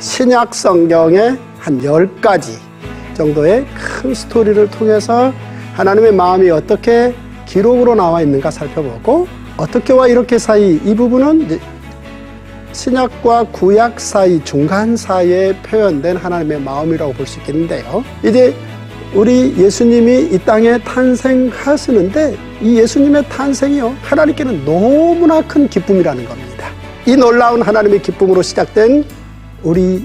신약 성경의 한 10가지 정도의 큰 스토리를 통해서 하나님의 마음이 어떻게 기록으로 나와 있는가 살펴보고, 어떻게와 이렇게 사이, 이 부분은 이제 신약과 구약 사이, 중간 사이에 표현된 하나님의 마음이라고 볼 수 있겠는데요. 이제 우리 예수님이 이 땅에 탄생하시는데 이 예수님의 탄생이요, 하나님께는 너무나 큰 기쁨이라는 겁니다. 이 놀라운 하나님의 기쁨으로 시작된 우리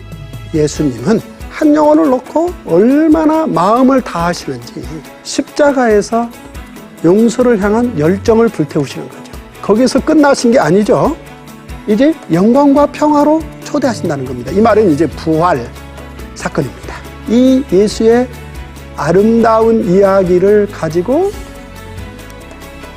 예수님은 한 영혼을 놓고 얼마나 마음을 다하시는지 십자가에서 용서를 향한 열정을 불태우시는 거죠. 거기서 끝나신 게 아니죠. 이제 영광과 평화로 초대하신다는 겁니다. 이 말은 이제 부활 사건입니다. 이 예수의 아름다운 이야기를 가지고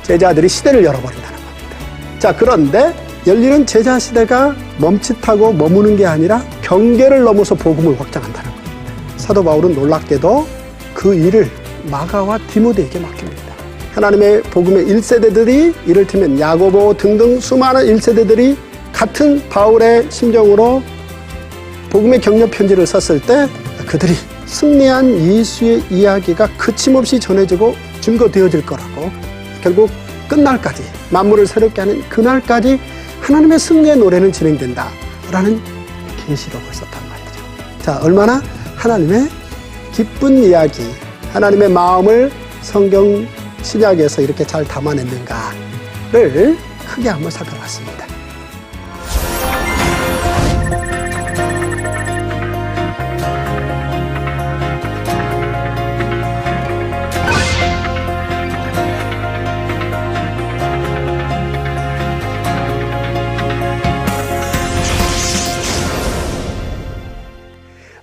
제자들이 시대를 열어버린다는 겁니다. 자, 그런데 열리는 제자 시대가 멈칫하고 머무는 게 아니라 경계를 넘어서 복음을 확장한다는 겁니다. 사도 바울은 놀랍게도 그 일을 마가와 디모데에게 맡깁니다. 하나님의 복음의 1세대들이, 이를테면 야고보 등등 수많은 1세대들이 같은 바울의 심정으로 복음의 격려 편지를 썼을 때 그들이 승리한 예수의 이야기가 그침없이 전해지고 증거되어질 거라고, 결국 끝날까지, 만물을 새롭게 하는 그날까지 하나님의 승리의 노래는 진행된다라는 계시록을 썼단 말이죠. 자, 얼마나 하나님의 기쁜 이야기, 하나님의 마음을 성경 신약에서 이렇게 잘 담아냈는가를 크게 한번 살펴봤습니다.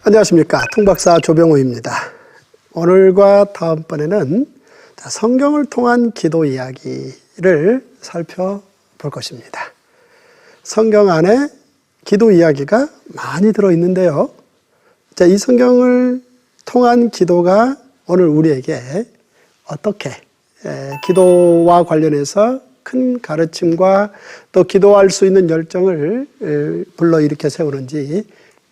안녕하십니까. 통박사 조병호입니다. 오늘과 다음번에는 성경을 통한 기도 이야기를 살펴볼 것입니다. 성경 안에 기도 이야기가 많이 들어있는데요. 자, 이 성경을 통한 기도가 오늘 우리에게 어떻게 기도와 관련해서 큰 가르침과 또 기도할 수 있는 열정을 불러일으켜 세우는지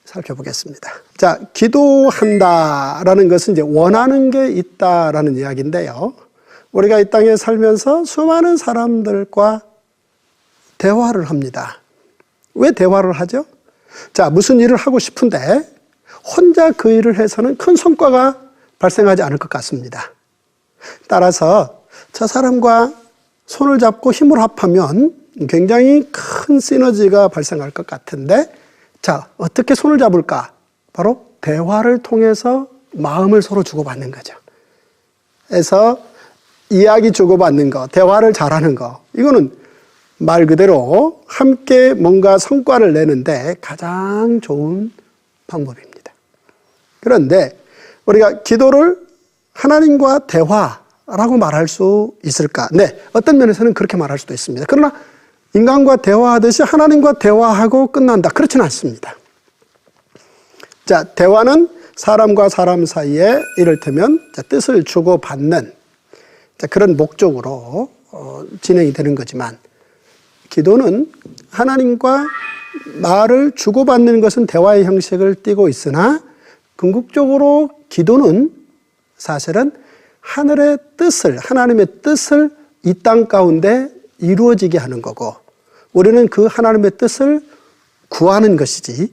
살펴보겠습니다. 자, 기도한다라는 것은 이제 원하는 게 있다라는 이야기인데요. 우리가 이 땅에 살면서 수많은 사람들과 대화를 합니다. 왜 대화를 하죠? 자, 무슨 일을 하고 싶은데 혼자 그 일을 해서는 큰 성과가 발생하지 않을 것 같습니다. 따라서 저 사람과 손을 잡고 힘을 합하면 굉장히 큰 시너지가 발생할 것 같은데, 자, 어떻게 손을 잡을까? 바로 대화를 통해서 마음을 서로 주고받는 거죠. 그래서 이야기 주고받는 거, 대화를 잘하는 거, 이거는 말 그대로 함께 뭔가 성과를 내는데 가장 좋은 방법입니다. 그런데 우리가 기도를 하나님과 대화라고 말할 수 있을까? 네, 어떤 면에서는 그렇게 말할 수도 있습니다. 그러나 인간과 대화하듯이 하나님과 대화하고 끝난다, 그렇지는 않습니다. 자, 대화는 사람과 사람 사이에 이를테면 뜻을 주고받는 그런 목적으로 진행이 되는 거지만, 기도는 하나님과 말을 주고받는 것은 대화의 형식을 띠고 있으나 궁극적으로 기도는 사실은 하늘의 뜻을, 하나님의 뜻을 이 땅 가운데 이루어지게 하는 거고, 우리는 그 하나님의 뜻을 구하는 것이지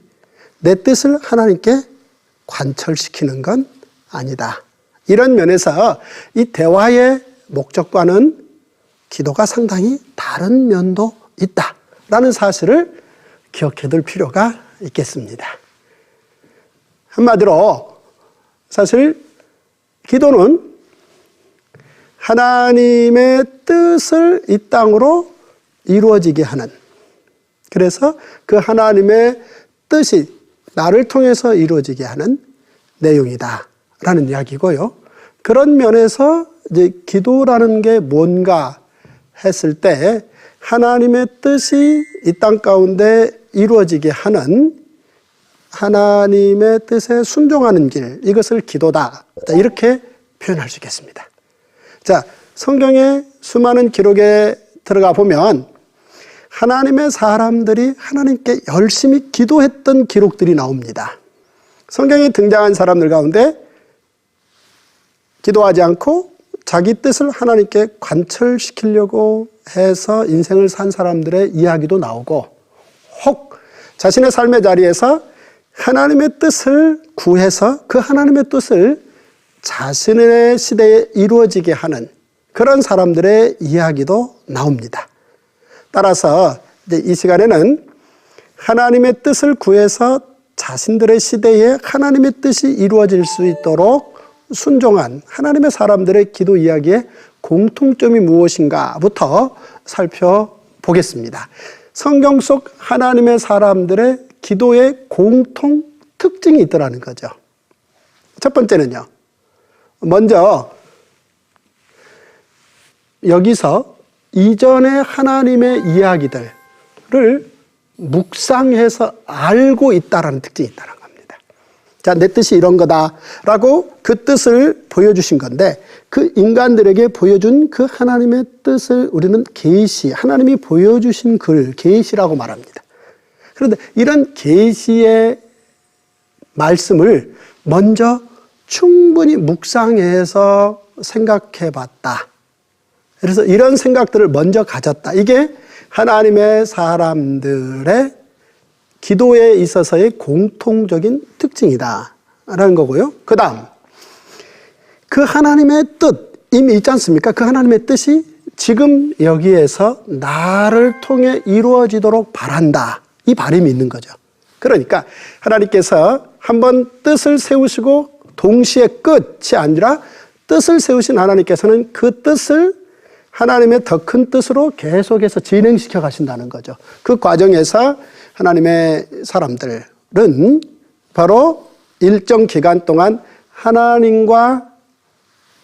내 뜻을 하나님께 관철시키는 건 아니다. 이런 면에서 이 대화의 목적과는 기도가 상당히 다른 면도 있다라는 사실을 기억해둘 필요가 있겠습니다. 한마디로 사실 기도는 하나님의 뜻을 이 땅으로 이루어지게 하는, 그래서 그 하나님의 뜻이 나를 통해서 이루어지게 하는 내용이다라는 이야기고요. 그런 면에서 이제 기도라는 게 뭔가 했을 때 하나님의 뜻이 이 땅 가운데 이루어지게 하는, 하나님의 뜻에 순종하는 길, 이것을 기도다, 이렇게 표현할 수 있겠습니다. 자, 성경의 수많은 기록에 들어가 보면 하나님의 사람들이 하나님께 열심히 기도했던 기록들이 나옵니다. 성경에 등장한 사람들 가운데 기도하지 않고 자기 뜻을 하나님께 관철시키려고 해서 인생을 산 사람들의 이야기도 나오고, 혹 자신의 삶의 자리에서 하나님의 뜻을 구해서 그 하나님의 뜻을 자신의 시대에 이루어지게 하는 그런 사람들의 이야기도 나옵니다. 따라서 이제 이 시간에는 하나님의 뜻을 구해서 자신들의 시대에 하나님의 뜻이 이루어질 수 있도록 순종한 하나님의 사람들의 기도 이야기의 공통점이 무엇인가부터 살펴보겠습니다. 성경 속 하나님의 사람들의 기도의 공통 특징이 있더라는 거죠. 첫 번째는요, 먼저 여기서 이전의 하나님의 이야기들을 묵상해서 알고 있다라는 특징이 있다는 겁니다. 자, 내 뜻이 이런 거다라고 그 뜻을 보여주신 건데, 그 인간들에게 보여준 그 하나님의 뜻을 우리는 계시, 하나님이 보여주신 글, 계시라고 말합니다. 그런데 이런 계시의 말씀을 먼저 충분히 묵상해서 생각해 봤다. 그래서 이런 생각들을 먼저 가졌다. 이게 하나님의 사람들의 기도에 있어서의 공통적인 특징이다라는 거고요. 그 다음, 그 하나님의 뜻, 이미 있지 않습니까? 그 하나님의 뜻이 지금 여기에서 나를 통해 이루어지도록 바란다. 이 바람이 있는 거죠. 그러니까 하나님께서 한번 뜻을 세우시고 동시에 끝이 아니라 뜻을 세우신 하나님께서는 그 뜻을 하나님의 더 큰 뜻으로 계속해서 진행시켜 가신다는 거죠. 그 과정에서 하나님의 사람들은 바로 일정 기간 동안 하나님과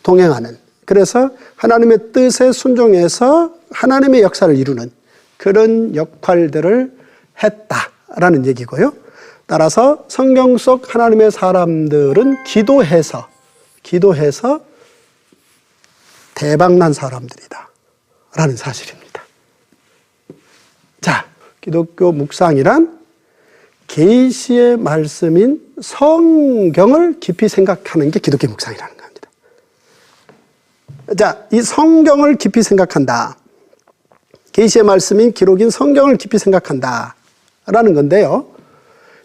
동행하는, 그래서 하나님의 뜻에 순종해서 하나님의 역사를 이루는 그런 역할들을 했다라는 얘기고요. 따라서 성경 속 하나님의 사람들은 기도해서 대박난 사람들이다 라는 사실입니다. 자, 기독교 묵상이란 계시의 말씀인 성경을 깊이 생각하는 게 기독교 묵상이라는 겁니다. 자, 이 성경을 깊이 생각한다, 계시의 말씀인 기록인 성경을 깊이 생각한다 라는 건데요,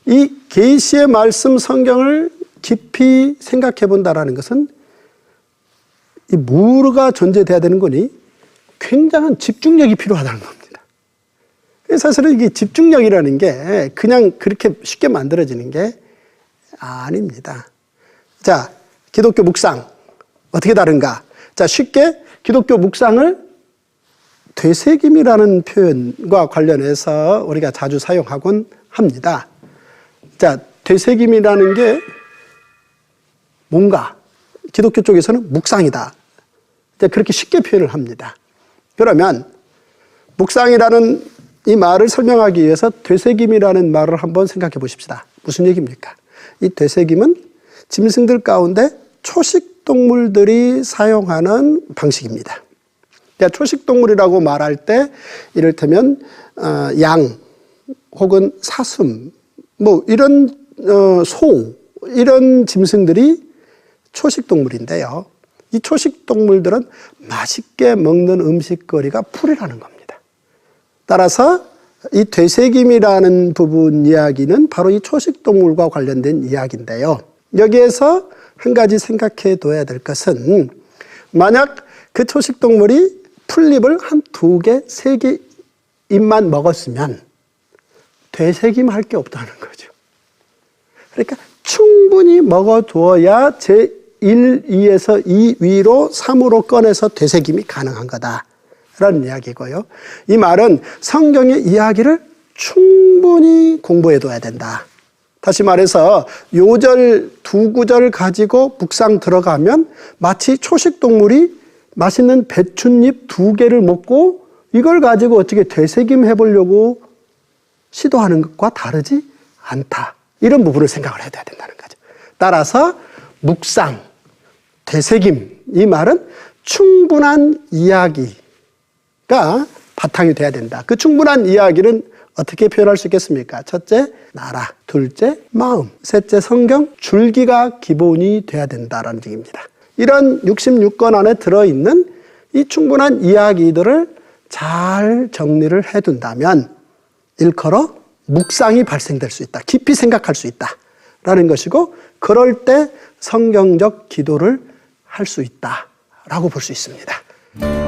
이 계시의 말씀 성경을 깊이 생각해 본다라는 것은 이 뭐가 존재돼야 되는 거니? 굉장한 집중력이 필요하다는 겁니다. 사실은 이게 집중력이라는 게 그냥 그렇게 쉽게 만들어지는 게 아닙니다. 자, 기독교 묵상 어떻게 다른가? 자, 쉽게 기독교 묵상을 되새김이라는 표현과 관련해서 우리가 자주 사용하곤 합니다. 자, 되새김이라는 게 뭔가 기독교 쪽에서는 묵상이다. 그렇게 쉽게 표현을 합니다. 그러면 묵상이라는 이 말을 설명하기 위해서 되새김이라는 말을 한번 생각해 보십시다. 무슨 얘기입니까? 이 되새김은 짐승들 가운데 초식동물들이 사용하는 방식입니다. 그러니까 초식동물이라고 말할 때 이를테면 양 혹은 사슴 뭐 이런 소 이런 짐승들이 초식동물인데요. 이 초식동물들은 맛있게 먹는 음식거리가 풀이라는 겁니다. 따라서 이 되새김이라는 부분 이야기는 바로 이 초식동물과 관련된 이야기인데요. 여기에서 한 가지 생각해 둬야 될 것은, 만약 그 초식동물이 풀잎을 한 2개, 3개 잎만 먹었으면 되새김할 게 없다는 거죠. 그러니까 충분히 먹어두어야 제1, 2에서 2 위로 3으로 꺼내서 되새김이 가능한 거다라는 이야기고요. 이 말은 성경의 이야기를 충분히 공부해둬야 된다. 다시 말해서 요절 2구절 가지고 묵상 들어가면 마치 초식동물이 맛있는 배춧잎 2개를 먹고 이걸 가지고 어떻게 되새김 해보려고 시도하는 것과 다르지 않다. 이런 부분을 생각을 해야 된다는 거죠. 따라서 묵상, 되새김, 이 말은 충분한 이야기가 바탕이 돼야 된다. 그 충분한 이야기는 어떻게 표현할 수 있겠습니까? 첫째, 나라. 둘째, 마음. 셋째, 성경. 줄기가 기본이 돼야 된다라는 얘기입니다. 이런 66권 안에 들어있는 이 충분한 이야기들을 잘 정리를 해둔다면 일컬어 묵상이 발생될 수 있다. 깊이 생각할 수 있다라는 것이고, 그럴 때 성경적 기도를 할 수 있다라고 볼 수 있습니다.